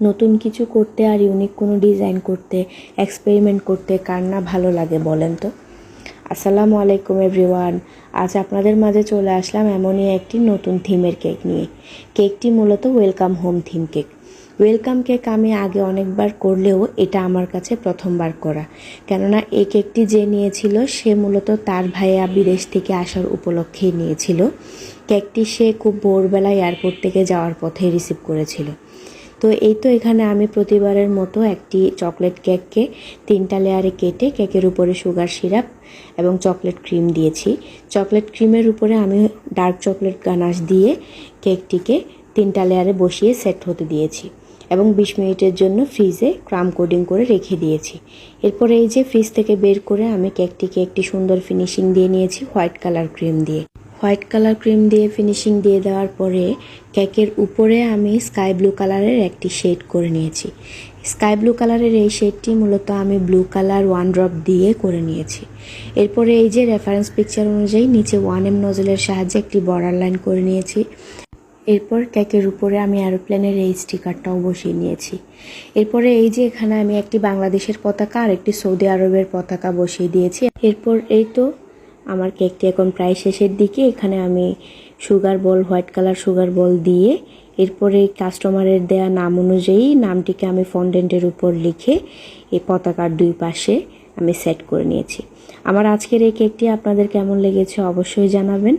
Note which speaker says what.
Speaker 1: নতুন কিছু করতে আর ইউনিক কোনো ডিজাইন করতে, এক্সপেরিমেন্ট করতে কার না ভালো লাগে বলেন তো। আসসালামু আলাইকুম এভরিওয়ান। আজ আপনাদের মাঝে চলে আসলাম এমনই একটি নতুন থিমের কেক নিয়ে। কেকটি মূলত welcome home theme cake. Welcome cake আমি আগে অনেকবার করলেও এটা আমার কাছে প্রথমবার করা, কেননা এই কেকটি যে নিয়েছিল সে মূলত তার ভাইয়া বিদেশ থেকে আসার উপলক্ষেই নিয়েছিল। কেকটি সে খুব ভোরবেলায় এয়ারপোর্ট থেকে যাওয়ার পথে রিসিভ করেছিল। তো এই তো এখানে আমি প্রতিবারের মতো একটি চকলেট কেককে 3টা লেয়ারে কেটে কেকের উপরে সুগার সিরাপ এবং চকলেট ক্রিম দিয়েছি। চকলেট ক্রিমের উপরে আমি ডার্ক চকলেট গানাশ দিয়ে কেকটিকে 3টা লেয়ারে বসিয়ে সেট হতে দিয়েছি এবং 20 মিনিটের জন্য ফ্রিজে ক্রাম কোডিং করে রেখে দিয়েছি। এরপরে এই যে ফ্রিজ থেকে বের করে আমি কেকটিকে একটি সুন্দর ফিনিশিং দিয়ে নিয়েছি হোয়াইট কালার ক্রিম দিয়ে। হোয়াইট কালার ক্রিম দিয়ে ফিনিশিং দিয়ে দেওয়ার পরে কেকের উপরে আমি স্কাই ব্লু কালারের একটি শেড করে নিয়েছি। স্কাই ব্লু কালারের এই শেডটি মূলত আমি ব্লু কালার 1 ড্রপ দিয়ে করে নিয়েছি। এরপরে এই যে রেফারেন্স পিকচার অনুযায়ী নিচে 1M নজলের সাহায্যে একটি বর্ডার লাইন করে নিয়েছি। এরপর কেকের উপরে আমি এরোপ্লেনের এই স্টিকারটাও বসিয়ে নিয়েছি। এরপরে এই যে এখানে আমি একটি বাংলাদেশের পতাকা আর একটি সৌদি আরবের পতাকা বসিয়ে দিয়েছি। এরপর এই তো আমার কেকটি এখন প্রায় শেষের দিকে। এখানে আমি sugar ball, white colour sugar ball দিয়ে এরপরে কাস্টমারের দেয়া নাম অনুযায়ী নামটিকে আমি ফন্ডেন্টের উপর লিখে এই পতাকার দুই পাশে আমি সেট করে নিয়েছি। আমার আজকের এই কেকটি আপনাদের কেমন লেগেছে অবশ্যই জানাবেন।